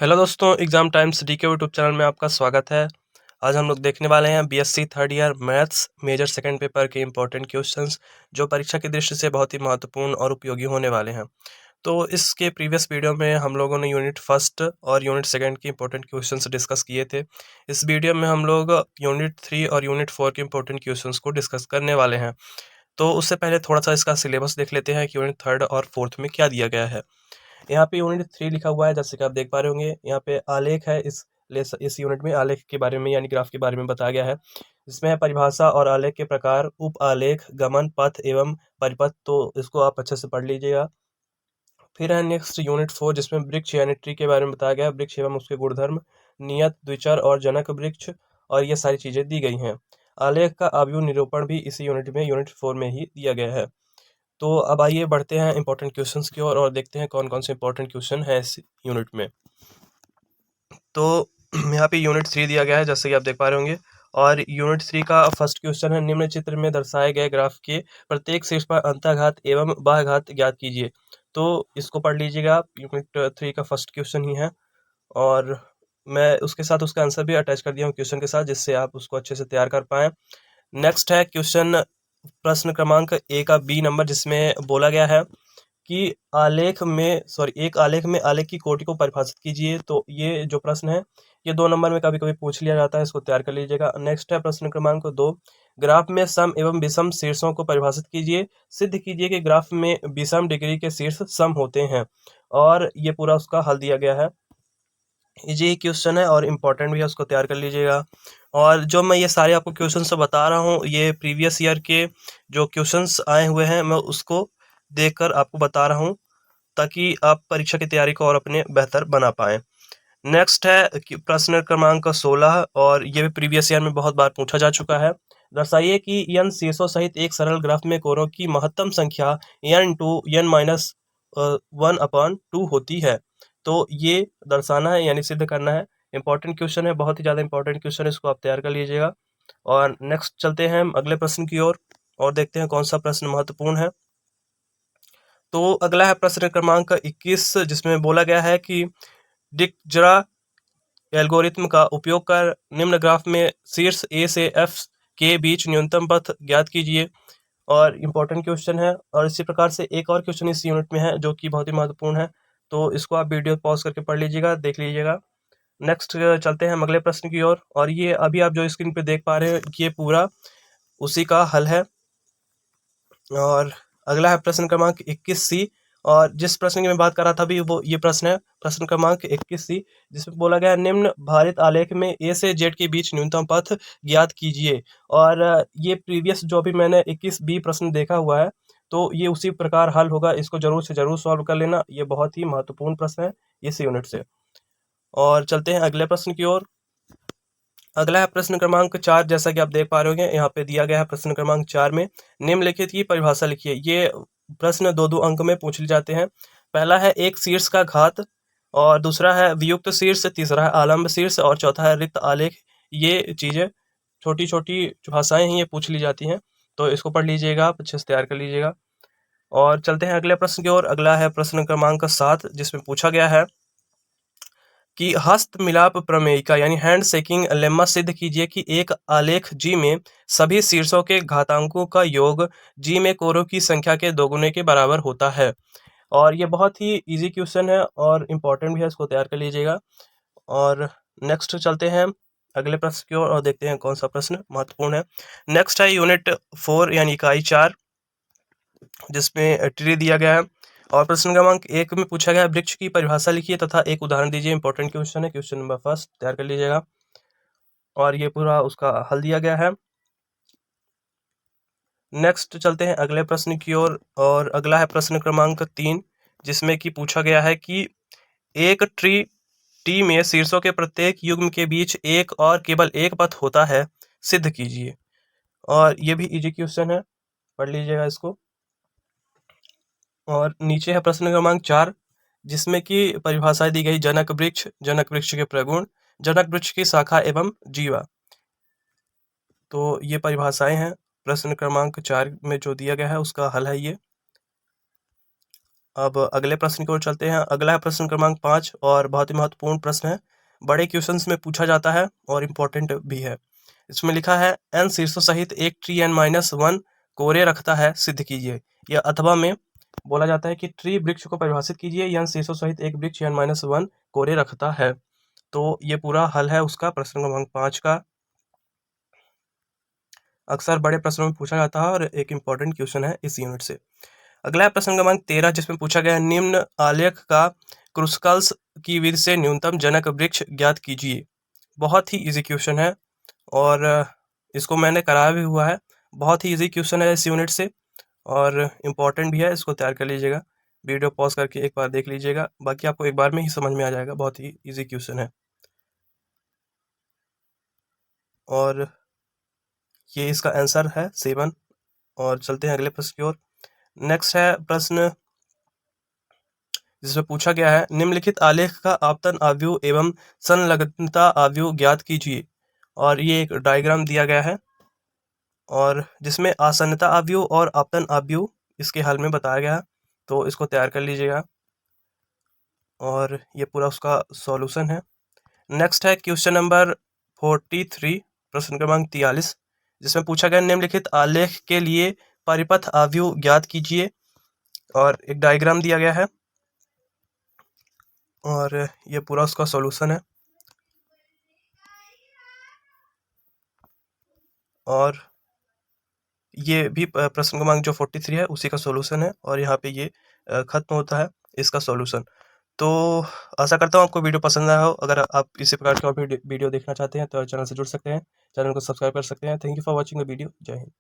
Hello दोस्तों, exam times D के YouTube channel में आपका स्वागत है। आज हम लोग देखने वाले हैं BSc third year maths major second paper के इंपॉर्टेंट क्वेश्चंस जो परीक्षा की दृष्टि से बहुत ही महत्वपूर्ण और उपयोगी होने वाले हैं। तो इसके प्रीवियस वीडियो में हम लोगों ने यूनिट फर्स्ट और यूनिट सेकंड के इंपॉर्टेंट क्वेश्चंस डिस्कस किए थे। इस वीडियो में हम लोग यूनिट 3 और यूनिट 4 के इंपॉर्टेंट क्वेश्चंस को डिस्कस करने वाले हैं। तो उससे पहले थोड़ा सा इसका सिलेबस देख लेते हैं कि यूनिट थर्ड और फोर्थ में क्या दिया गया है। यहाँ पे यूनिट 3 लिखा हुआ है, जैसे कि आप देख पा रहे होंगे। यहाँ पे आलेख है। इस यूनिट में आलेख के बारे में यानी ग्राफ के बारे में बताया गया है। इसमें है परिभाषा और आलेख के प्रकार, उप आलेख, गमन पथ एवं परिपथ। तो इसको आप अच्छे से पढ़ लीजिएगा। फिर है नेक्स्ट यूनिट 4, जिसमें वृक्ष यानी ट्री के बारे में बताया गया है। वृक्ष एवं उसके गुणधर्म, नियत, द्विचर और जनक वृक्ष, और ये सारी चीजें दी गई हैं। आलेख का आव्यूह निरूपण भी इसी यूनिट में, यूनिट 4 में ही दिया गया है। तो अब आइए बढ़ते हैं इंपॉर्टेंट क्वेश्चंस की ओर और देखते हैं कौन कौन से इंपॉर्टेंट क्वेश्चन है इस यूनिट में। तो यहाँ पे यूनिट 3 दिया गया है, जैसे कि आप देख पा रहे होंगे। और यूनिट 3 का फर्स्ट क्वेश्चन है, निम्न चित्र में दर्शाए गए ग्राफ के प्रत्येक शीर्ष पर अंतःघात एवं बाह्यघात ज्ञात कीजिए। तो इसको पढ़ लीजिएगा आप, यूनिट 3 का फर्स्ट क्वेश्चन ही है। और मैं उसके साथ उसका आंसर भी अटैच कर दिया हूँ क्वेश्चन के साथ, जिससे आप उसको अच्छे से तैयार कर पाएँ। नेक्स्ट है क्वेश्चन प्रश्न क्रमांक ए का बी नंबर, जिसमें बोला गया है कि एक आलेख में आलेख की कोटि को परिभाषित कीजिए। तो ये जो प्रश्न है, ये 2 नंबर में कभी कभी पूछ लिया जाता है, इसको तैयार कर लीजिएगा। नेक्स्ट है प्रश्न क्रमांक 2, ग्राफ में सम एवं विषम शीर्षों को परिभाषित कीजिए। सिद्ध कीजिए कि ग्राफ में विषम डिग्री के शीर्ष सम होते हैं। और ये पूरा उसका हल दिया गया है। इजी क्वेश्चन है और इम्पोर्टेंट भी है, उसको तैयार कर लीजिएगा। और जो मैं ये सारे आपको क्वेश्चन से बता रहा हूँ, ये प्रीवियस ईयर के जो क्वेश्चंस आए हुए हैं, मैं उसको देखकर आपको बता रहा हूँ, ताकि आप परीक्षा की तैयारी को और अपने बेहतर बना पाएँ। नेक्स्ट है कि प्रश्न क्रमांक 16, और ये भी प्रीवियस ईयर में बहुत बार पूछा जा चुका है। दर्शाइए कि n शीर्षों सहित एक सरल ग्राफ में कोणों की महत्तम संख्या n टू n माइनस 1/2 होती है। तो ये दर्शाना है यानी सिद्ध करना है। इंपॉर्टेंट क्वेश्चन है, बहुत ही ज़्यादा इंपॉर्टेंट क्वेश्चन है, इसको आप तैयार कर लीजिएगा। और नेक्स्ट चलते हैं हम अगले प्रश्न की ओर और देखते हैं कौन सा प्रश्न महत्वपूर्ण है। तो अगला है प्रश्न क्रमांक 21, जिसमें बोला गया है कि डिकजरा एल्गोरिथ्म का उपयोग कर निम्न ग्राफ में शीर्ष ए से एफ के बीच न्यूनतम पथ ज्ञात कीजिए। और इम्पोर्टेंट क्वेश्चन है। और इसी प्रकार से एक और क्वेश्चन इस यूनिट में है, जो कि बहुत ही महत्वपूर्ण है। तो इसको आप वीडियो पॉज करके पढ़ लीजिएगा, देख लीजिएगा। नेक्स्ट चलते हैं हम अगले प्रश्न की ओर। और ये अभी आप जो स्क्रीन पे देख पा रहे हैं, ये पूरा उसी का हल है। और अगला है प्रश्न क्रमांक 21C। और जिस प्रश्न की मैं बात कर रहा था अभी, वो ये प्रश्न है, प्रश्न क्रमांक 21C, जिसमें बोला गया है निम्न भारित आलेख में ए से जेड के बीच न्यूनतम पथ ज्ञात कीजिए। और ये प्रीवियस जो अभी मैंने 21B प्रश्न देखा हुआ है, तो ये उसी प्रकार हल होगा। इसको जरूर से जरूर सॉल्व कर लेना, ये बहुत ही महत्वपूर्ण प्रश्न है इस यूनिट से। और चलते हैं अगले प्रश्न की ओर। अगला है प्रश्न क्रमांक 4, जैसा कि आप देख पा रहे होंगे, यहाँ पे दिया गया है प्रश्न क्रमांक 4 में निम्नलिखित की परिभाषा लिखिए। ये प्रश्न 2-2 अंक में पूछ लिए जाते हैं। पहला है एक शीर्ष का घात, और दूसरा है वियुक्त शीर्ष, तीसरा है आलम्ब शीर्ष, और चौथा है रिक्त आलेख। ये चीजें छोटी छोटी भाषाएं हैं, ये पूछ ली जाती हैं। तो इसको पढ़ लीजिएगा, आप अच्छे से तैयार कर लीजिएगा। और चलते हैं अगले प्रश्न की ओर। अगला है प्रश्न क्रमांक 7, जिसमें पूछा गया है कि हस्त मिलाप प्रमेय का यानी हैंड शेकिंग लेम्मा सिद्ध कीजिए कि एक आलेख जी में सभी शीर्षों के घातांकों का योग जी में कोरों की संख्या के दोगुने के बराबर होता है। और ये बहुत ही इजी क्वेश्चन है और इम्पोर्टेंट भी है, इसको तैयार कर लीजिएगा। और नेक्स्ट चलते हैं अगले प्रश्न की ओर और देखते हैं कौन सा प्रश्न महत्वपूर्ण है। नेक्स्ट है यूनिट 4 यानी इकाई 4, जिसमें ट्री दिया गया है। और प्रश्न क्रमांक 1 में पूछा गया है वृक्ष की परिभाषा लिखिए तथा एक उदाहरण दीजिए। इंपॉर्टेंट क्वेश्चन है, क्वेश्चन नंबर फर्स्ट, तैयार कर लीजिएगा। और ये पूरा उसका हल दिया गया है। नेक्स्ट चलते हैं अगले प्रश्न की ओर। और अगला है प्रश्न क्रमांक 3, जिसमें कि पूछा गया है कि एक ट्री टी में शीर्षों के प्रत्येक युग्म के बीच एक और केवल एक पथ होता है, सिद्ध कीजिए। और ये भी इजी क्वेश्चन है, पढ़ लीजिएगा इसको। और नीचे है प्रश्न क्रमांक 4, जिसमें कि परिभाषाएं दी गई, जनक वृक्ष के प्रगुण, जनक वृक्ष की शाखा एवं जीवा। तो ये परिभाषाएं हैं प्रश्न क्रमांक 4 में जो दिया गया है, उसका हल है ये। अब अगले प्रश्न की ओर चलते हैं। अगला है प्रश्न क्रमांक 5 और बहुत ही महत्वपूर्ण प्रश्न है। बड़े क्वेश्चंस में पूछा जाता है और इम्पोर्टेंट भी है। इसमें लिखा है n शीर्षों सहित एक ट्री n-1 कोरे रखता है, सिद्ध कीजिए। या अथवा में बोला जाता है कि ट्री वृक्ष को परिभाषित कीजिए, n शीर्षों सहित एक वृक्ष n-1 कोरे रखता है। तो ये पूरा हल है उसका, प्रश्न क्रमांक 5 का। अक्सर बड़े प्रश्नों में पूछा जाता है और एक इम्पॉर्टेंट क्वेश्चन है इस यूनिट से। अगला है प्रश्न क्रमांक 13, जिसमें पूछा गया है निम्न आलेख का क्रूस्कल्स की विधि से न्यूनतम जनक वृक्ष ज्ञात कीजिए। बहुत ही इजी क्वेश्चन है और इसको मैंने कराया भी हुआ है। बहुत ही इजी क्वेश्चन है इस यूनिट से और इम्पॉर्टेंट भी है। इसको तैयार कर लीजिएगा, वीडियो पॉज करके एक बार देख लीजिएगा, बाकी आपको एक बार में ही समझ में आ जाएगा। बहुत ही इजी क्वेश्चन है और ये इसका आंसर है 7। और चलते हैं अगले प्रश्न की ओर। नेक्स्ट है प्रश्न जिसमें पूछा गया है निम्नलिखित आलेख का आपतन आव्यूह एवं संलग्नता आव्यूह ज्ञात कीजिए। और ये एक डायग्राम दिया गया है और जिसमें आसन्नता आव्यूह और आपतन आव्यूह इसके हल में बताया गया है। तो इसको तैयार कर लीजिएगा और ये पूरा उसका सॉल्यूशन है। नेक्स्ट है क्वेश्चन नंबर 43, प्रश्न क्रमांक 43, जिसमें पूछा गया निम्नलिखित आलेख के लिए परिपथ आव्यूह ज्ञात कीजिए। और एक डायग्राम दिया गया है और ये पूरा उसका सॉल्यूशन है। और ये भी प्रश्न क्रमांक जो 43 है उसी का सॉल्यूशन है और यहाँ पे ये खत्म होता है इसका सॉल्यूशन। तो आशा करता हूँ आपको वीडियो पसंद आया हो। अगर आप इसी प्रकार के और भी वीडियो देखना चाहते हैं तो चैनल से जुड़ सकते हैं, चैनल को सब्सक्राइब कर सकते हैं। Thank you for watching the video. जय हिंद।